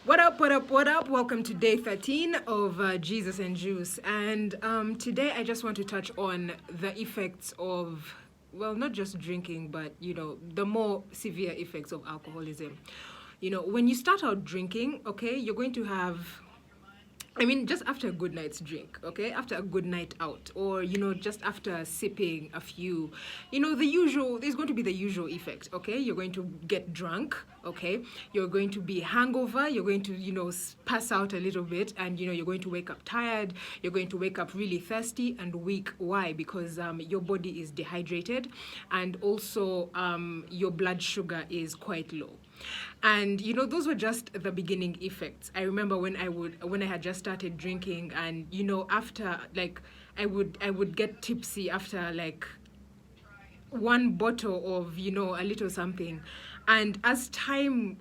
What up, what up, what up? Welcome to day 13 of Jesus and Juice. And today I just want to touch on the effects of, well, not just drinking, but, the more severe effects of alcoholism. When you start out drinking, okay, you're going to have just after a good night's drink, okay? After a good night out, or, just after sipping a few, there's going to be the usual effect, okay? You're going to get drunk, okay? You're going to be hangover, you're going to, pass out a little bit, and, you're going to wake up tired, you're going to wake up really thirsty and weak. Why? Because your body is dehydrated, and also your blood sugar is quite low. And those were just the beginning effects. I remember when I had just started drinking, and after, like, I would get tipsy after like one bottle of a little something. And as time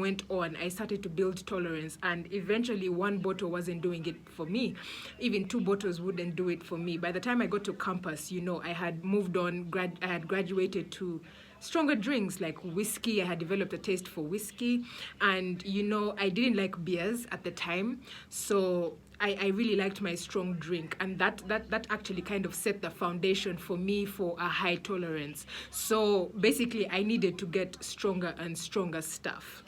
went on, I started to build tolerance, and eventually one bottle wasn't doing it for me. Even two bottles wouldn't do it for me. By the time I got to campus, I had moved on. I had graduated to stronger drinks like whiskey. I had developed a taste for whiskey, and I didn't like beers at the time, so I really liked my strong drink, and that actually kind of set the foundation for me for a high tolerance. So basically, I needed to get stronger and stronger stuff.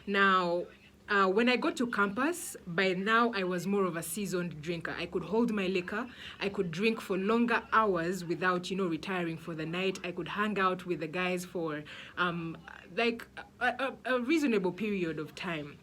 Now, when I got to campus, by now I was more of a seasoned drinker. I could hold my liquor. I could drink for longer hours without, retiring for the night. I could hang out with the guys for like a reasonable period of time.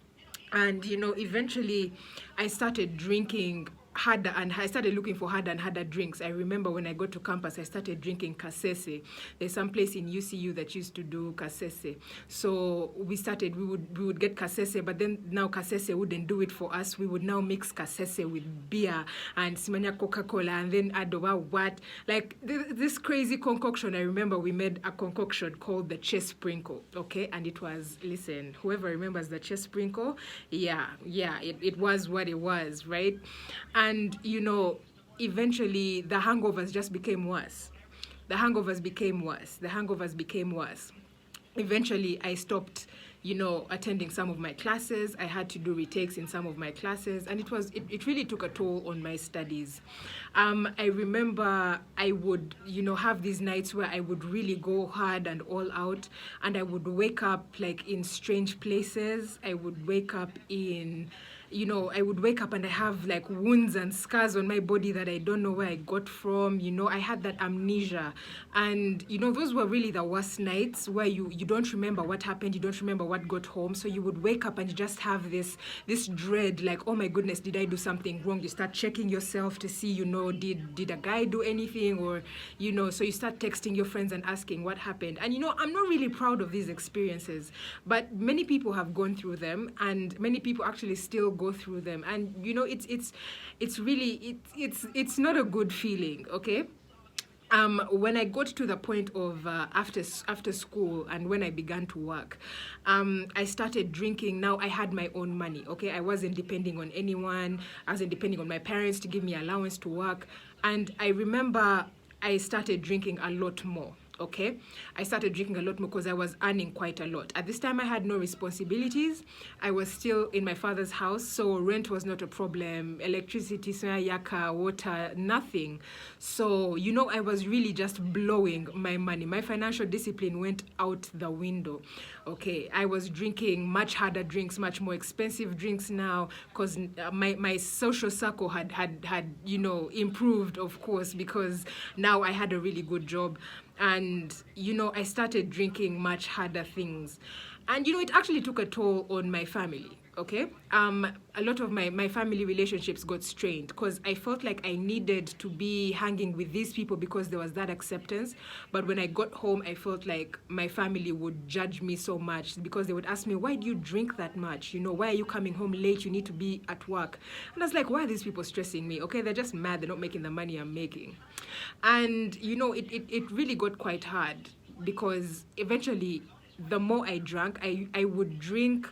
And eventually I started drinking harder, and I started looking for harder and harder drinks. I remember when I got to campus, I started drinking kasese. There's some place in UCU that used to do kasese. So we would get kasese, but then now kasese wouldn't do it for us. We would now mix kasese with beer and simanya Coca-Cola, and then adoba what, like this crazy concoction. I remember we made a concoction called the chess sprinkle, okay? And it was, listen, whoever remembers the chess sprinkle, it was what it was, right? And eventually the hangovers just became worse. The hangovers became worse. The hangovers became worse. Eventually I stopped attending some of my classes. I had to do retakes in some of my classes, and it really took a toll on my studies. I remember I would have these nights where I would really go hard and all out, and I would wake up like in strange places. I would wake up and I have like wounds and scars on my body that I don't know where I got from. I had that amnesia. And, those were really the worst nights where you don't remember what happened, you don't remember what got home. So you would wake up and you just have this dread, like, oh my goodness, did I do something wrong? You start checking yourself to see, did a guy do anything? Or, so you start texting your friends and asking what happened. And, I'm not really proud of these experiences, but many people have gone through them, and many people actually still go through them. And, it's really, it's not a good feeling, okay? When I got to the point of after school, and when I began to work, I started drinking. Now I had my own money, okay? I wasn't depending on anyone. I wasn't depending on my parents to give me allowance to work. And I remember I started drinking a lot more. Okay, I started drinking a lot more because I was earning quite a lot. At this time, I had no responsibilities. I was still in my father's house, so rent was not a problem. Electricity, yaka, water, nothing. So, I was really just blowing my money. My financial discipline went out the window. Okay, I was drinking much harder drinks, much more expensive drinks now, because my social circle had improved, of course, because now I had a really good job. And I started drinking much harder things, and it actually took a toll on my family. Okay, a lot of my family relationships got strained because I felt like I needed to be hanging with these people because there was that acceptance. But when I got home, I felt like my family would judge me so much, because they would ask me, why do you drink that much? Why are you coming home late? You need to be at work. And I was like, why are these people stressing me? Okay, they're just mad they're not making the money I'm making. And it really got quite hard, because eventually the more I drank, I would drink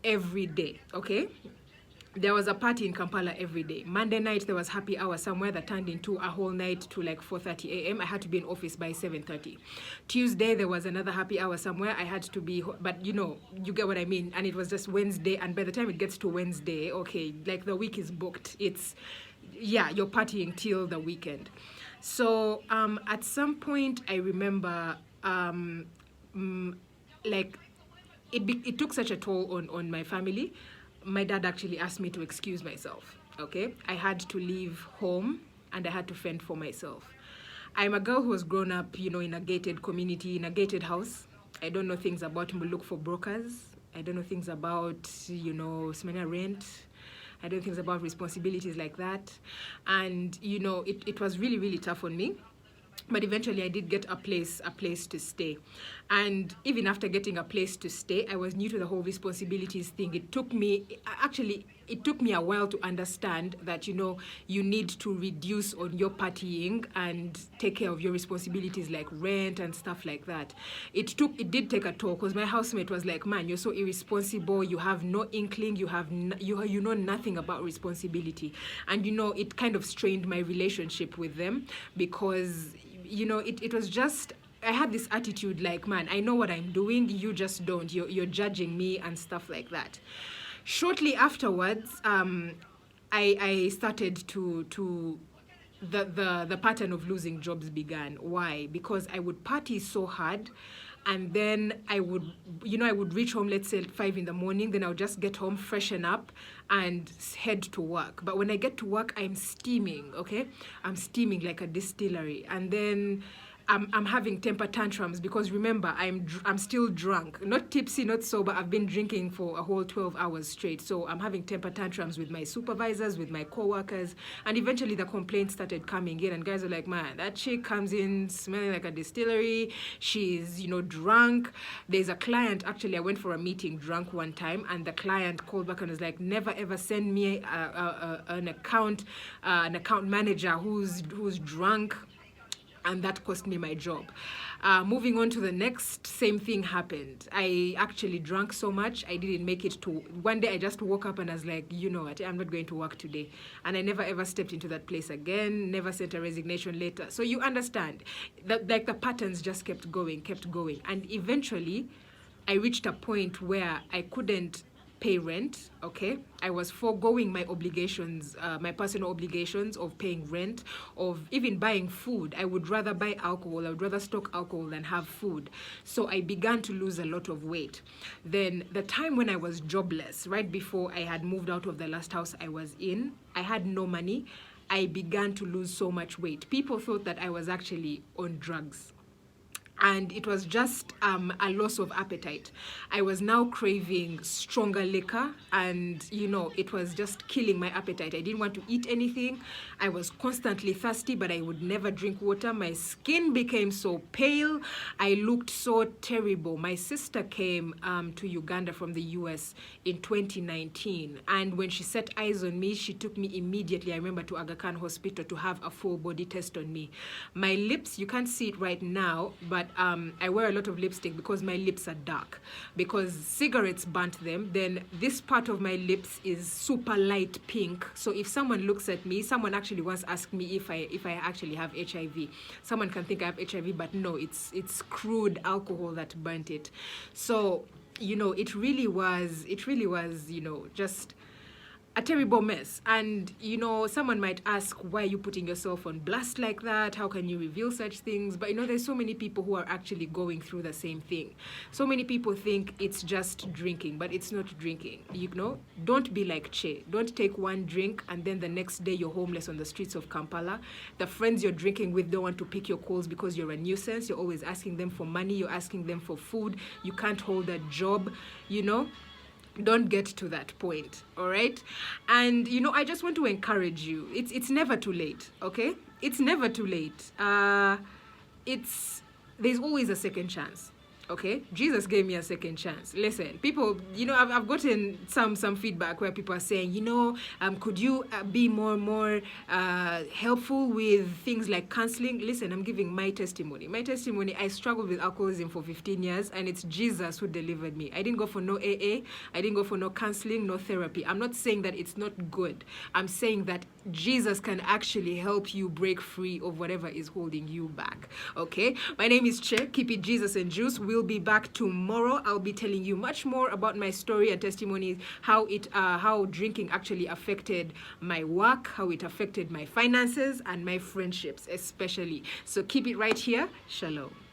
every day, okay? there was a party in Kampala every day. Monday night, there was happy hour somewhere that turned into a whole night to like 4:30 a.m. I had to be in office by 7:30. Tuesday, there was another happy hour somewhere. I had to be, but you get what I mean. And it was just Wednesday. And by the time it gets to Wednesday, okay, like the week is booked. You're partying till the weekend. So at some point, I remember, it took such a toll on my family. My dad actually asked me to excuse myself, okay? I had to leave home and I had to fend for myself. I'm a girl who was grown up, in a gated community, in a gated house. I don't know things about look for brokers. I don't know things about, smena rent. I don't know things about responsibilities like that. And, it was really, really tough on me. But eventually I did get a place to stay. And even after getting a place to stay, I was new to the whole responsibilities thing. It took me a while to understand that, you need to reduce on your partying and take care of your responsibilities like rent and stuff like that. It did take a toll because my housemate was like, man, you're so irresponsible. You have no inkling. You know nothing about responsibility. And, it kind of strained my relationship with them because, it was just, I had this attitude like, man, I know what I'm doing, you just don't. You're judging me and stuff like that. Shortly afterwards, I started to the pattern of losing jobs began. Why? Because I would party so hard, and then I would reach home, let's say at 5 in the morning, then I would just get home, freshen up, and head to work. But when I get to work, I'm steaming, okay? I'm steaming like a distillery. And then I'm having temper tantrums because remember, I'm still drunk. Not tipsy, not sober. I've been drinking for a whole 12 hours straight. So I'm having temper tantrums with my supervisors, with my coworkers. And eventually the complaints started coming in. And guys are like, man, that chick comes in smelling like a distillery. She's, drunk. There's a client, actually, I went for a meeting drunk one time. And the client called back and was like, never ever send me an account manager who's drunk. And that cost me my job. Moving on to the next, same thing happened. I actually drank so much, I didn't make it to... One day I just woke up and I was like, you know what, I'm not going to work today. And I never ever stepped into that place again, never sent a resignation letter. So you understand, that like the patterns just kept going. And eventually, I reached a point where I couldn't pay rent, okay? I was foregoing my obligations, my personal obligations of paying rent, of even buying food. I would rather buy alcohol, I would rather stock alcohol than have food. So I began to lose a lot of weight. Then the time when I was jobless, right before I had moved out of the last house I was in, I had no money. I began to lose so much weight. People thought that I was actually on drugs. And it was just a loss of appetite. I was now craving stronger liquor, and it was just killing my appetite. I didn't want to eat anything. I was constantly thirsty, but I would never drink water. My skin became so pale. I looked so terrible. My sister came to Uganda from the US in 2019, and when she set eyes on me, she took me immediately, I remember, to Aga Khan Hospital to have a full body test on me. My lips, you can't see it right now, but I wear a lot of lipstick because my lips are dark, because cigarettes burnt them. Then this part of my lips is super light pink. So if someone looks at me, someone actually once asked me if I actually have HIV. Someone can think I have HIV, but no, it's crude alcohol that burnt it. So it really was just a terrible mess. And someone might ask, why are you putting yourself on blast like that? How can you reveal such things? But there's so many people who are actually going through the same thing. So many people think it's just drinking, but it's not drinking. Don't be like Che. Don't take one drink and then the next day you're homeless on the streets of Kampala. The friends you're drinking with don't want to pick your calls because you're a nuisance. You're always asking them for money. You're asking them for food. You can't hold a job, Don't get to that point, all right? And, I just want to encourage you. It's never too late, okay? It's never too late. There's always a second chance. Okay, Jesus gave me a second chance. Listen, people, I've gotten some feedback where people are saying, could you be more helpful with things like counseling? Listen, I'm giving my testimony. My testimony, I struggled with alcoholism for 15 years, and it's Jesus who delivered me. I didn't go for no AA. I didn't go for no counseling, no therapy. I'm not saying that it's not good. I'm saying that Jesus can actually help you break free of whatever is holding you back. Okay, my name is Che. Keep it Jesus and Juice. We'll be back tomorrow. I'll be telling you much more about my story and testimonies, how drinking actually affected my work, how it affected my finances and my friendships especially. So keep it right here. Shalom.